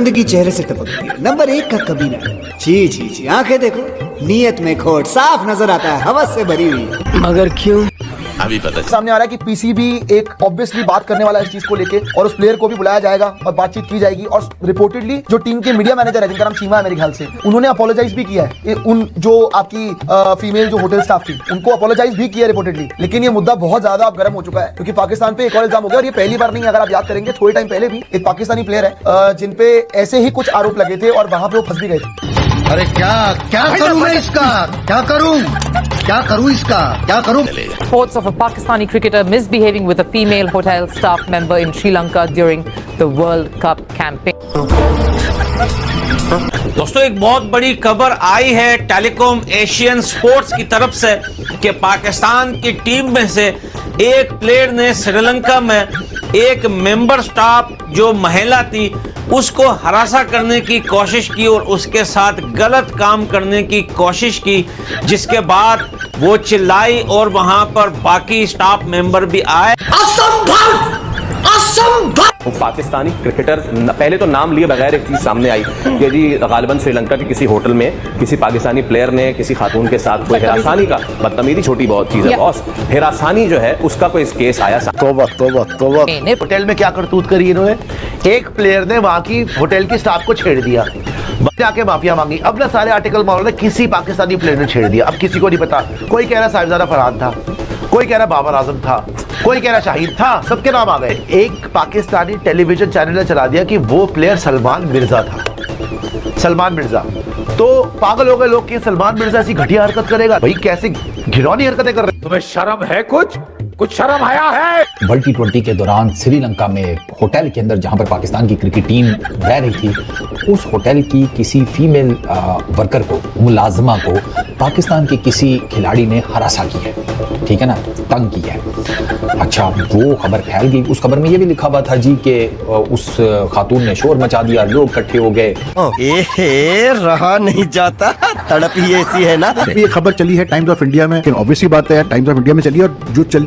जिंदगी चेहरे से टपकती है, नंबर 1 का कमीना। छी छी छी, आंखें देखो, नीयत में खोट साफ नजर आता है, हवस से भरी हुई है। मगर क्यों? अभी पता सामने आ रहा है कि पीसीबी एक ऑब्वियसली बात करने वाला है इस चीज को लेके, और उस प्लेयर को भी बुलाया जाएगा और बातचीत की जाएगी। और रिपोर्टेडली जो टीम के मीडिया मैनेजर है, जिनका नाम चीमा है मेरे ख्याल से, उन्होंने अपोलोजाइज भी किया है। उन जो आपकी फीमेल जो होटल स्टाफ थी, उनको अपोलोजाइज भी किया रिपोर्टेडली। लेकिन ये मुद्दा बहुत ज्यादा अब गर्म हो चुका है, क्योंकि पाकिस्तान पे एक और इल्जाम हो गया, और ये पहली बार नहीं। अगर आप याद करेंगे, थोड़े टाइम पहले भी एक पाकिस्तानी प्लेयर है जिनपे ऐसे ही कुछ आरोप लगे थे, और वहां पे वो फंस भी गए थे। अरे क्या करूं मैं इसका? क्या करूं इसका? क्या करूं? Reports of a Pakistani cricketer misbehaving with a female hotel staff member in Sri Lanka during the World Cup campaign. दोस्तों, एक बहुत बड़ी खबर आई है टेलीकॉम एशियन स्पोर्ट्स की तरफ से कि पाकिस्तान की टीम में से एक प्लेयर ने श्रीलंका में एक मेंबर स्टाफ जो महिला थी उसको हरासा करने की कोशिश की और उसके साथ गलत काम करने की कोशिश की, जिसके बाद वो चिल्लाई और वहां पर बाकी स्टाफ मेंबर भी आए। असंभव! वो पाकिस्तानी क्रिकेटर पहले तो नाम लिए बगैर एक चीज सामने आई कि जी गालिबन श्रीलंका के किसी होटल में किसी पाकिस्तानी प्लेयर ने किसी खातून के साथ कोई हिरासानी का, बदतमीजी छोटी बहुत चीज है बॉस, हिरासानी जो है उसका कोई केस आया। तौबा होटल में क्या करतूत करी इन्होंने? एक प्लेयर ने वहां की होटल की स्टाफ को छेड़ दिया, जाके माफिया मांगी। अब ना सारे आर्टिकल मार रहे किसी पाकिस्तानी प्लेयर ने छेड़ दिया। अब किसी को नहीं पता, कोई कह रहा साहिबजादा फरहान था, कोई कह रहा बाबर आजम था, कोई कह रहा शाहिद था, सबके नाम आ गए। एक पाकिस्तानी टेलीविजन चैनल ने चला दिया कि वो प्लेयर सलमान मिर्जा था। सलमान मिर्जा तो पागल हो गए लोग कि सलमान मिर्जा ऐसी घटिया हरकत करेगा। भाई कैसे घिनौनी हरकतें कर रहे? तुम्हें शर्म है? कुछ शर्म आया है? वर्ल्ड T20 के दौरान श्रीलंका में होटल के अंदर जहां पर पाकिस्तान की क्रिकेट टीम रह रही थी, उस होटल की किसी फीमेल वर्कर को, मुलाजमा को पाकिस्तान के किसी खिलाड़ी ने हरासा की है, ठीक है ना, तंग की है। अच्छा, वो खबर फैल गई। उस खबर में ये भी लिखा हुआ था जी कि उस खातून ने शोर मचा दिया, लोग इकट्ठे हो गए। रहा नहीं जाता, तड़प ही ऐसी है ना। ये खबर चली है टाइम्स ऑफ इंडिया में, लेकिन ऑब्वियसली बात है टाइम्स ऑफ इंडिया में चली है,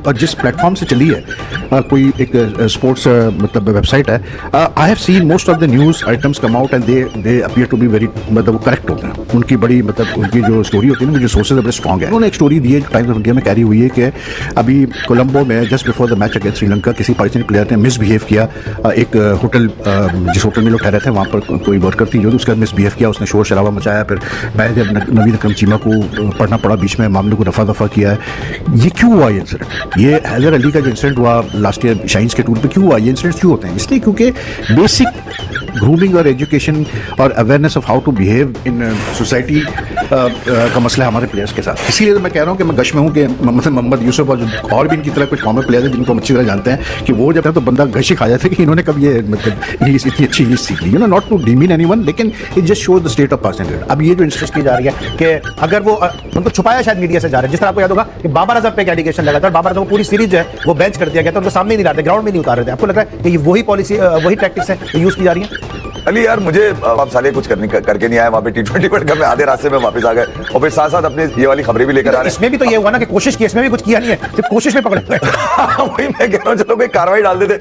और जिस प्लेटफॉर्म से चली है, कोई एक स्पोर्ट्स मतलब वेबसाइट है। I have seen most of the news items come out and they appear to be very, मतलब करेक्ट होते हैं। उनकी बड़ी मतलब उनकी जो स्टोरी होती है ना, जो सोर्सेज बड़े स्ट्रॉन्ग है। उन्होंने एक स्टोरी दी है टाइम्स ऑफ इंडिया में कैरी हुई है कि अभी कोलंबो में just before the match against Sri Lanka किसी पाकिस्तानी प्लेयर ने मिसबिहेव किया। एक होटल, जिस होटल में लोग ठहरे थे वहाँ पर कोई वर्कर थी जो उसका मिसबिहेव किया, उसने शोर शराबा मचाया। फिर मैंने नवीद अकरम चीमा को पढ़ना पड़ा, बीच में मामले को रफा दफा किया है। ये क्यों हुआ ये इंसिडेंट? ये हैदर अली का जो इंसिडेंट हुआ लास्ट ईयर शाइन्स के टूर पे क्यों हुआ? ये इंसिडेंट्स क्यों होते हैं? इसलिए क्योंकि बेसिक ग्रूमिंग और एजुकेशन और awareness of how to behave in society का मसला है हमारे प्लेयर्स के साथ। इसीलिए मैं कह रहा हूँ कि मैं गश में हूँ कि मतलब मोहम्मद यूसुफ और भी इनकी तरह कुछ कॉमन प्लेयर हैं जिनको हम अच्छी तरह जानते हैं कि वो जब है तो बंदा गश ही खा जाता है कि इन्होंने कब ये मतलब इंग्लिश इतनी अच्छी इंग्लिश सीख ली। You know, not to demean anyone, लेकिन it just shows the state of Pakistan. अब ये जो इंसिस्ट की जा रही है कि अगर वो उनको छुपाया शायद मीडिया से जा रहा है, जिस तरह आपको याद होगा कि बाबर आजम पे एक एलिगेशन लगा था, बाबर आजम पूरी सीरीज जो है वो बेंच कर दिया गया था, उनको सामने नहीं लाते, ग्राउंड में नहीं उतार रहे थे। आपको लग रहा है कि वही पॉलिसी, वही टैक्टिक्स है यूज की जा रही है? अली यार, मुझे आप साले कुछ करके नहीं आए वहाँ पे T20 वर्ल्ड कप में, आधे रास्ते में वापस आ गए और फिर साथ साथ अपने ये वाली खबरें भी लेकर आ रहे हैं। इसमें भी तो ये हुआ ना कि कोशिश की, इसमें भी कुछ किया नहीं है, सिर्फ कोशिश में पकड़े हुए। वही मैं कह रहा हूँ, चलो कोई कार्रवाई डाल देते।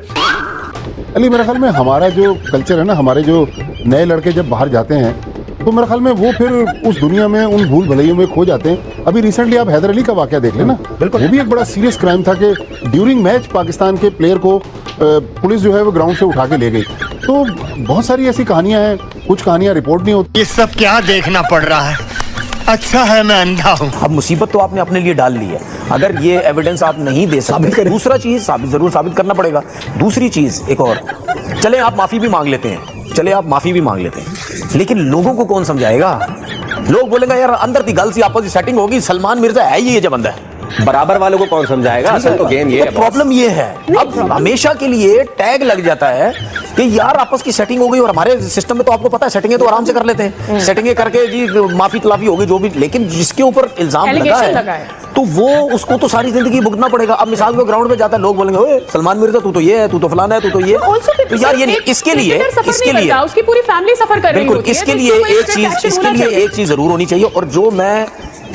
अली, मेरे ख्याल में हमारा जो कल्चर है ना, हमारे जो नए लड़के जब बाहर जाते हैं तो मेरे ख्याल में वो फिर उस दुनिया में उन भूल भलैयों में खो जाते हैं। अभी रिसेंटली आप हैदर अली का वाकया देख लेना, बिल्कुल वो भी एक बड़ा सीरियस क्राइम था कि ड्यूरिंग मैच पाकिस्तान के प्लेयर को पुलिस जो है वो ग्राउंड से उठा के ले गई। तो बहुत सारी ऐसी कहानियां हैं, कुछ कहानियां रिपोर्ट नहीं होती। ये सब क्या देखना पड़ रहा है? अच्छा है मैं अंधा हूँ। अब मुसीबत तो आपने अपने लिए डाल ली है। अगर ये एविडेंस आप नहीं दे सकते, दूसरा चीज जरूर साबित करना पड़ेगा। दूसरी चीज एक और, चले आप माफी भी मांग लेते हैं, लेकिन लोगों को कौन समझाएगा? लोग बोलेंगे यार अंदर थी गल सी आपस की सेटिंग होगी, सलमान मिर्जा है ये बंदा है। बराबर वालों को कौन समझाएगा? असल तो गेम ये है। प्रॉब्लम ये है, अब हमेशा के लिए टैग लग जाता है कि यार आपस की सेटिंग हो गई, और हमारे सिस्टम में तो आपको पता है सेटिंगें तो आराम से कर लेते हैं, सेटिंगें करके जी माफी तलाफी होगी जो भी, लेकिन जिसके ऊपर इल्जाम लगा है तो वो उसको तो सारी जिंदगी भुगतना पड़ेगा। अब मिसाल को ग्राउंड में जाता है, लोग बोलेंगे ओए सलमान मिर्जा तू तो ये है, तू तो फलाना है, तू तो ये, तो यार ये इसके लिए उसकी पूरी फैमिली सफर कर रही होती है। इसके लिए एक चीज जरूर होनी चाहिए, और जो मैं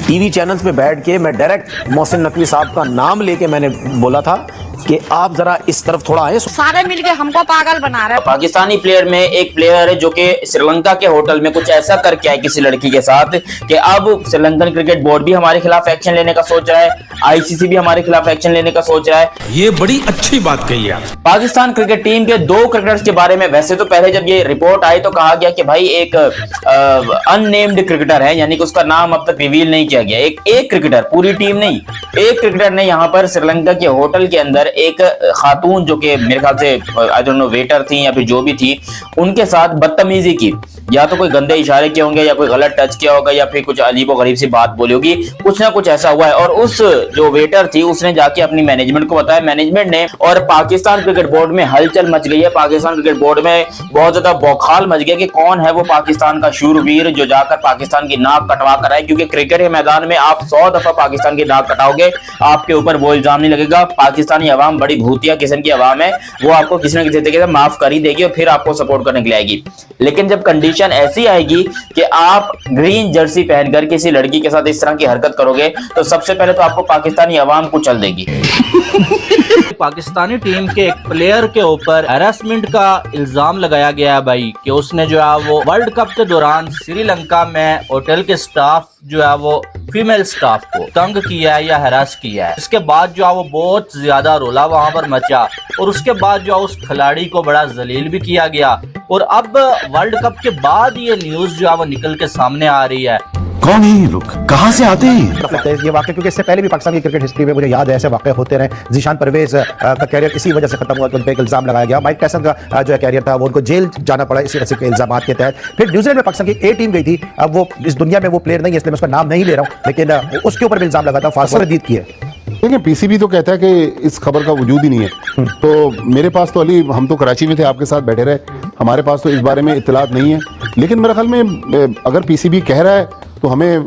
टीवी चैनल्स पे बैठ के मैं डायरेक्ट मोहसिन नकवी साहब का नाम लेके मैंने बोला था कि आप जरा इस तरफ थोड़ा आए। सारे मिलके हमको पागल बना रहे हैं। पाकिस्तानी प्लेयर में एक प्लेयर है जो कि श्रीलंका के होटल में कुछ ऐसा करके आए किसी लड़की के साथ कि अब श्रीलंकन क्रिकेट बोर्ड भी हमारे खिलाफ एक्शन लेने का सोच रहा है, आईसीसी भी हमारे खिलाफ एक्शन लेने का सोच रहा है। ये बड़ी अच्छी बात कही है। पाकिस्तान क्रिकेट टीम के 2 क्रिकेटर्स के बारे में वैसे तो पहले जब ये रिपोर्ट आई तो कहा गया कि भाई एक अननेम्ड क्रिकेटर है, यानी कि उसका नाम अब तक रिवील नहीं किया गया। एक क्रिकेटर, पूरी टीम नहीं, एक क्रिकेटर ने यहाँ पर श्रीलंका के होटल के अंदर एक खातून जो कि मेरे ख्याल से आई डोंट नो वेटर थी या फिर जो भी थी, उनके साथ बदतमीजी की। या तो कोई गंदे इशारे किए होंगे या कोई गलत टच किया होगा या फिर कुछ अजीब और गरीब सी बात बोली होगी, कुछ ना कुछ ऐसा हुआ है। और उस जो वेटर थी उसने जाके अपनी मैनेजमेंट को बताया, मैनेजमेंट ने, और पाकिस्तान क्रिकेट बोर्ड में हलचल मच गई है। पाकिस्तान क्रिकेट बोर्ड में बहुत ज्यादा बौखाल मच गया कि कौन है वो पाकिस्तान का शूरवीर जो जाकर पाकिस्तान की नाक कटवा कर आए। क्योंकि क्रिकेट के मैदान में आप 100 दफा पाकिस्तान की नाक कटाओगे, आपके ऊपर वो इल्जाम नहीं लगेगा। पाकिस्तानी अवाम बड़ी भूतिया किस्म की अवाम है, वो आपको किसी न किसी तरीके से माफ कर ही देगी और फिर आपको सपोर्ट करने के लिए आएगी। लेकिन जब कंडीशन ऐसी आएगी कि आप ग्रीन जर्सी पहनकर किसी लड़की के साथ इस तरह की हरकत करोगे तो सबसे पहले तो आपको पाकिस्तानी अवाम कुचल देगी। पाकिस्तानी टीम के एक प्लेयर के ऊपर हैरेसमेंट का इल्जाम लगाया गया है भाई, कि उसने जो है वो वर्ल्ड कप के दौरान श्रीलंका में होटल के स्टाफ जो है वो फीमेल स्टाफ को तंग किया है या हरास किया है। इसके बाद जो है वो बहुत ज्यादा रोला वहां पर मचा और उसके बाद जो है उस खिलाड़ी को बड़ा जलील भी किया गया। और अब वर्ल्ड कप के बाद ये न्यूज जो है वो निकल के सामने आ रही है। कौन है ये लोग, कहां से आते हैं ये वाकया? क्योंकि इससे पहले भी पाकिस्तान की क्रिकेट हिस्ट्री में मुझे याद है ऐसे वाकये होते रहे। जीशान परवेज का कैरियर इसी वजह से खत्म हुआ कि उन पर एक इल्जाम लगाया गया। माइक टायसन का जो कैरियर था वो उनको जेल जाना पड़ा इसी तरह के इल्जाम के तहत। फिर न्यूजीलैंड में पाकिस्तान की A टीम गई थी। अब वो इस दुनिया में वो प्लेयर नहीं है इसलिए मैं उसका नाम नहीं ले रहा हूँ, लेकिन उसके ऊपर भी इल्जाम लगा था, फांसी रदीद की है। देखिए पीसीबी तो कहता है कि इस खबर का वजूद ही नहीं है। तो मेरे पास तो अली, हम तो कराची में थे, आपके साथ बैठे रहे, हमारे पास तो इस बारे में इत्तलात नहीं है। लेकिन मेरे ख्याल में अगर पीसीबी कह रहा है तो हमें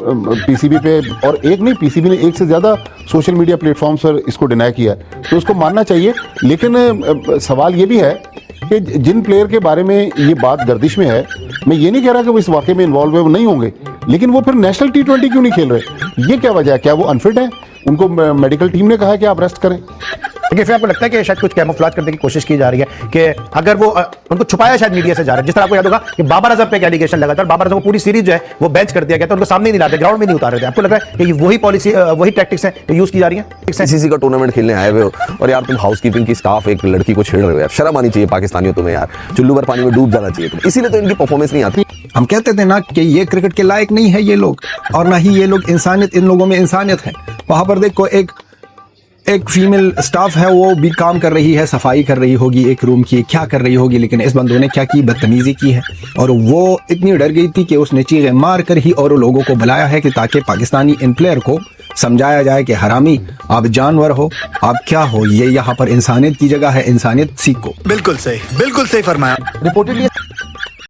पीसीबी पे, और एक नहीं, पीसीबी ने एक से ज़्यादा सोशल मीडिया प्लेटफॉर्म्स पर इसको डिनाई किया है, तो उसको मानना चाहिए। लेकिन सवाल ये भी है कि जिन प्लेयर के बारे में ये बात गर्दिश में है, मैं ये नहीं कह रहा कि वो इस वाक़े में इन्वॉल्व है, वो नहीं होंगे, लेकिन वो फिर नेशनल T20 क्यों नहीं खेल रहे? ये क्या वजह है? क्या वो अनफिट है? उनको मेडिकल टीम ने कहा है कि आप रेस्ट करें। देखिए फिर आपको लगता है कि शायद कुछ कैमोफ्लेज करने की कोशिश की जा रही है कि अगर वो उनको छुपाया शायद मीडिया से जा रहा है। जिस तरह आपको याद होगा कि बाबर आजम पे एक एलिगेशन लगा था और बाबर आजम को पूरी सीरीज जो है वो बेंच कर दिया गया था, उनको सामने नहीं लाते, ग्राउंड में नहीं उतार रहे थे। आपको लग रहा है कि वही पॉलिसी, वही टैक्टिक्स है यूज की जा रही है? आईसीसी का टूर्नामेंट खेलने आए हुए हो और यार तुम हाउसकीपिंग की स्टाफ एक लड़की को छेड़ रहे हो यार, शर्म आनी चाहिए पाकिस्तानियों तुम्हें यार, चुल्लू भर पानी में डूब जाना चाहिए तुम्हें। इसीलिए तो इनकी परफॉर्मेंस नहीं आती। हम कहते थे ना कि ये क्रिकेट के लायक नहीं है ये लोग, और ना ही ये लोग इंसानियत, इन लोगों में इंसानियत है। वहां पर देखो एक फीमेल स्टाफ है, वो भी काम कर रही है, सफाई कर रही होगी एक रूम की, क्या कर रही होगी, लेकिन इस बंदों ने क्या की, बदतमीजी की है। और वो इतनी डर गई थी कि उसने चीज़ें मार कर ही और लोगों को बुलाया है कि ताकि पाकिस्तानी इन प्लेयर को समझाया जाए कि हरामी आप जानवर हो, आप क्या हो, ये यहाँ पर इंसानियत की जगह है, इंसानियत सीखो। बिल्कुल सही फरमाया। रिपोर्टेडली